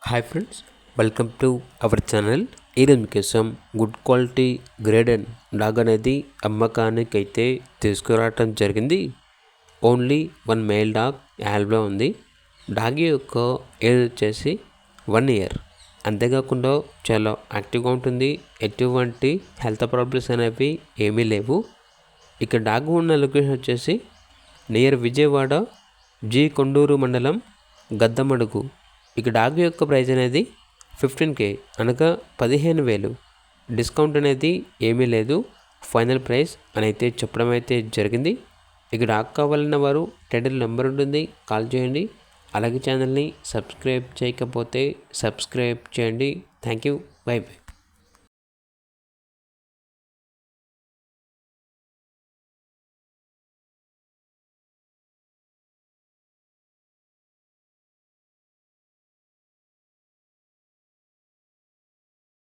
Hi friends, welcome to our channel. ఈరోజు మీకోసం good quality graded dog అనేది అమ్మకానికి అయితే తీసుకురావటం జరిగింది. ఓన్లీ వన్ మేల్ డాగ్ యాల్బ్లో ఉంది. డాగ్ యొక్క ఏజ్ వచ్చేసి 1 year. అంతేకాకుండా చాలా యాక్టివ్గా ఉంటుంది. ఎటువంటి హెల్త్ ప్రాబ్లమ్స్ అనేవి ఏమీ లేవు. ఇక డాగ్ ఉన్న లొకేషన్ వచ్చేసి నియర్ విజయవాడ, జి కొండూరు మండలం, గద్దమడుగు. ఇక డాగ్ యొక్క ప్రైస్ అనేది 15K, అనగా 15,000. డిస్కౌంట్ అనేది ఏమీ లేదు. ఫైనల్ ప్రైస్ అని అయితే చెప్పడం అయితే జరిగింది. ఇక డాగ్ కావాలన్న వారు టైటిల్ నెంబర్ ఉంటుంది, కాల్ చేయండి. అలాగే ఛానల్ని సబ్స్క్రైబ్ చేయకపోతే సబ్స్క్రైబ్ చేయండి. Thank you, by by.